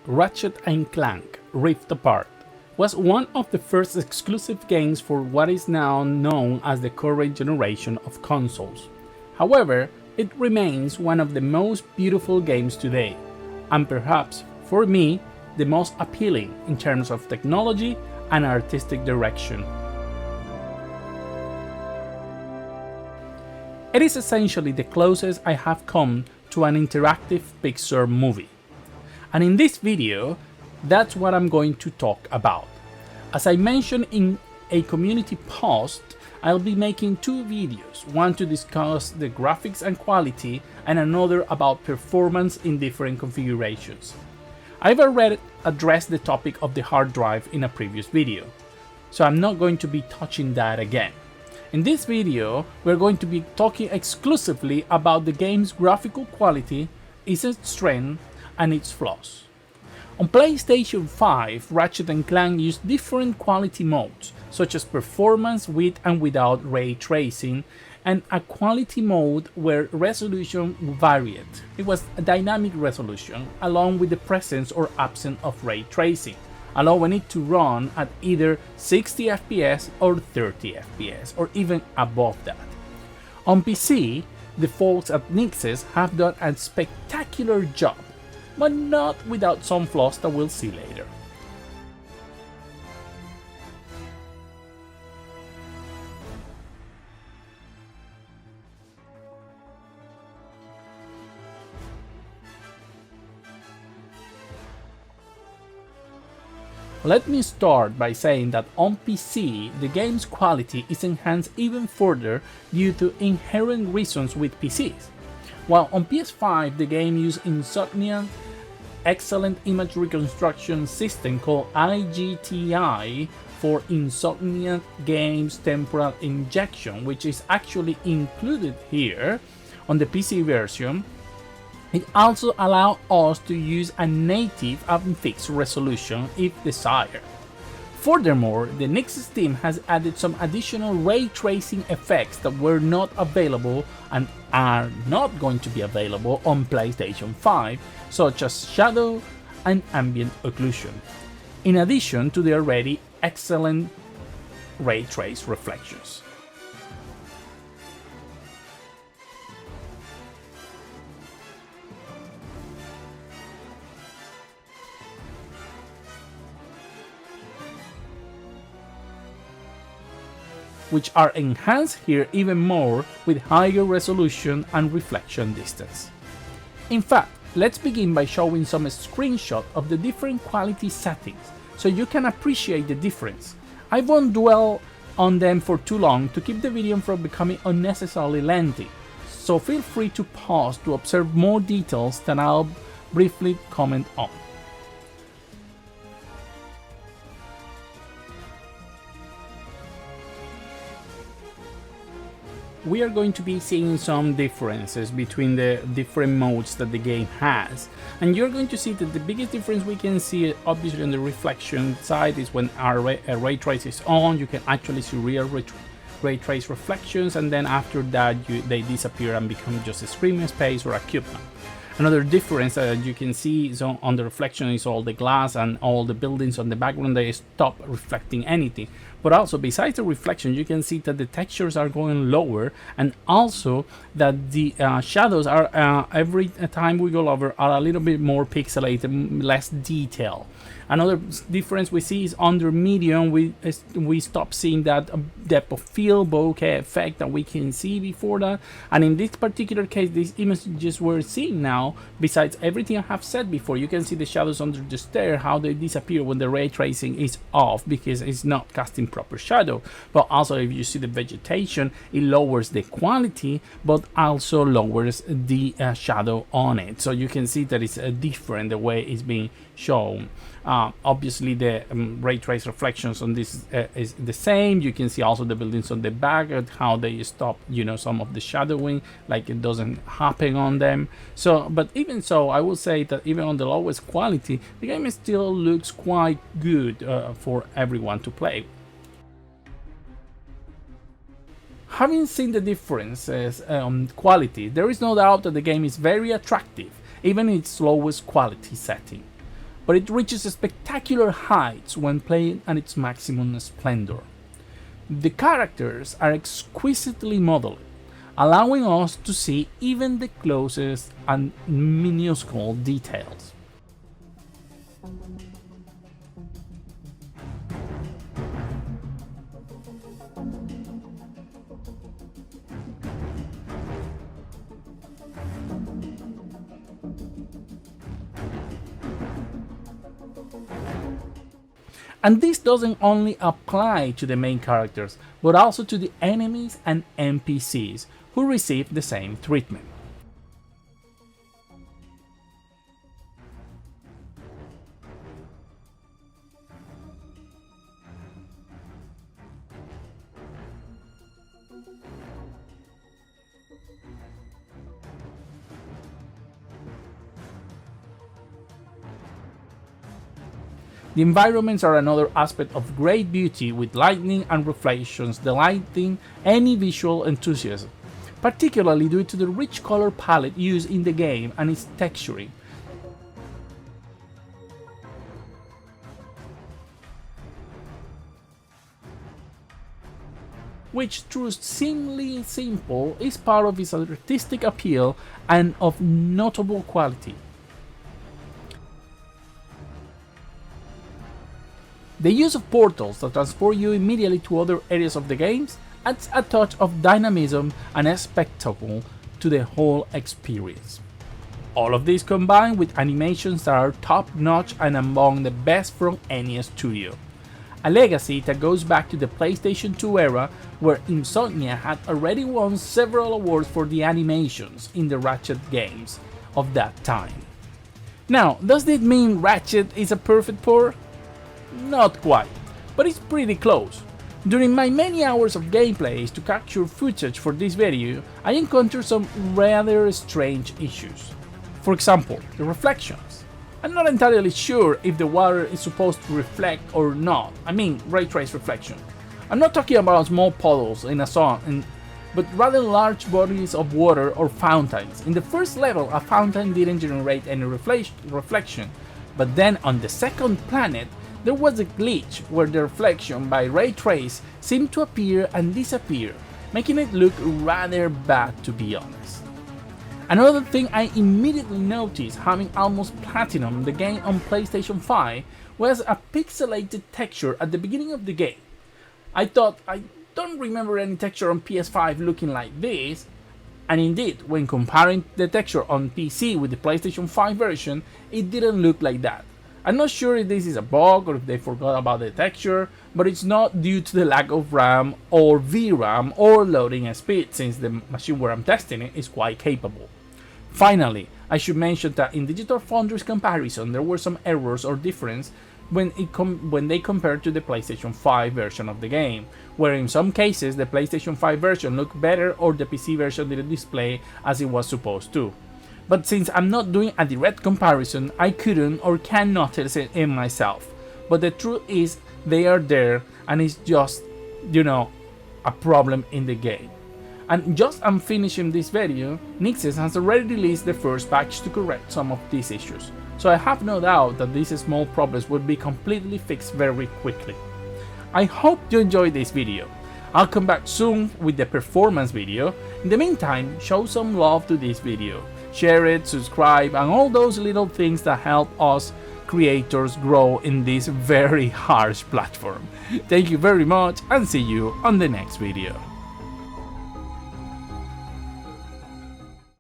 Ratchet Clank Rift Apart was one of the first exclusive games for what is now known as the current generation of consoles. However, it remains one of the most beautiful games today, and perhaps, for me, the most appealing in terms of technology and artistic direction. It is essentially the closest I have come to an interactive Pixar movie. And in this video, that's what I'm going to talk about. As I mentioned in a community post, I'll be making two videos, one to discuss the graphics and quality, and another about performance in different configurations. I've already addressed the topic of the hard drive in a previous video, so I'm not going to be touching that again. In this video, we're going to be talking exclusively about the game's graphical quality, its strength, and its flaws. On PlayStation 5, Ratchet & Clank used different quality modes, such as performance with and without ray tracing, and a quality mode where resolution varied. It was a dynamic resolution, along with the presence or absence of ray tracing, allowing it to run at either 60 FPS or 30 FPS, or even above that. On PC, the folks at Nixes have done a spectacular job, but not without some flaws that we'll see later. Let me start by saying that on PC, the game's quality is enhanced even further due to inherent reasons with PCs. While on PS5, the game used Insomniac's excellent image reconstruction system called IGTI for Insomniac Games Temporal Injection, which is actually included here on the PC version. It also allows us to use a native and fixed resolution if desired. Furthermore, the Nixes team has added some additional ray tracing effects that were not available and are not going to be available on PlayStation 5, such as shadow and ambient occlusion, in addition to the already excellent ray trace reflections. Which are enhanced here even more with higher resolution and reflection distance. In fact, let's begin by showing some screenshots of the different quality settings so you can appreciate the difference. I won't dwell on them for too long to keep the video from becoming unnecessarily lengthy, so feel free to pause to observe more details that I'll briefly comment on. We are going to be seeing some differences between the different modes that the game has, and you're going to see that the biggest difference we can see obviously on the reflection side is when our ray trace is on. You can actually see real ray trace reflections, and then after that they disappear and become just a screen space or a cube map. Another difference that you can see is on the reflection is all the glass and all the buildings on the background, they stop reflecting anything. But also, besides the reflection, you can see that the textures are going lower, and also that the shadows are every time we go over are a little bit more pixelated, less detail. Another difference we see is under medium, we stop seeing that depth of field bokeh effect that we can see before that. And in this particular case, these images we're seeing now, besides everything I have said before, you can see the shadows under the stair, how they disappear when the ray tracing is off because it's not casting proper shadow. But also, if you see the vegetation, it lowers the quality, but also lowers the shadow on it. So you can see that it's different the way it's being shown. Obviously the ray trace reflections on this is the same. You can see also the buildings on the back and how they stop, some of the shadowing, like it doesn't happen on them. So, but even so, I will say that even on the lowest quality, the game still looks quite good for everyone to play. Having seen the differences quality, there is no doubt that the game is very attractive, even in its lowest quality setting. but it reaches spectacular heights when playing at its maximum splendor. The characters are exquisitely modeled, allowing us to see even the closest and minuscule details. And this doesn't only apply to the main characters, but also to the enemies and NPCs who receive the same treatment. The environments are another aspect of great beauty, with lightning and reflections delighting any visual enthusiast, particularly due to the rich color palette used in the game and its texturing. Which, through seemingly simple, is part of its artistic appeal and of notable quality. The use of portals that transport you immediately to other areas of the games adds a touch of dynamism and a spectacle to the whole experience. All of this combined with animations that are top-notch and among the best from any studio. A legacy that goes back to the PlayStation 2 era, where Insomnia had already won several awards for the animations in the Ratchet games of that time. Now, does this mean Ratchet is a perfect port? Not quite, but it's pretty close. During my many hours of gameplays to capture footage for this video, I encountered some rather strange issues. For example, the reflections. I'm not entirely sure if the water is supposed to reflect or not. I mean, ray trace reflection. I'm not talking about small puddles in a sun, but rather large bodies of water or fountains. In the first level, a fountain didn't generate any reflection, but then on the second planet, there was a glitch where the reflection by ray trace seemed to appear and disappear, making it look rather bad, to be honest. Another thing I immediately noticed, having almost platinum the game on PlayStation 5, was a pixelated texture at the beginning of the game. I thought, I don't remember any texture on PS5 looking like this, and indeed, when comparing the texture on PC with the PlayStation 5 version, it didn't look like that. I'm not sure if this is a bug or if they forgot about the texture, but it's not due to the lack of RAM or VRAM or loading speed, since the machine where I'm testing it is quite capable. Finally, I should mention that in Digital Foundry's comparison there were some errors or difference when they compared to the PlayStation 5 version of the game, where in some cases the PlayStation 5 version looked better or the PC version didn't display as it was supposed to. But since I'm not doing a direct comparison, I couldn't or can't notice it in myself. But the truth is, they are there, and it's just, a problem in the game. And just I'm finishing this video, Nixes has already released the first patch to correct some of these issues. So I have no doubt that these small problems will be completely fixed very quickly. I hope you enjoyed this video. I'll come back soon with the performance video. In the meantime, show some love to this video. Share it, subscribe, and all those little things that help us creators grow in this very harsh platform. Thank you very much, and see you on the next video.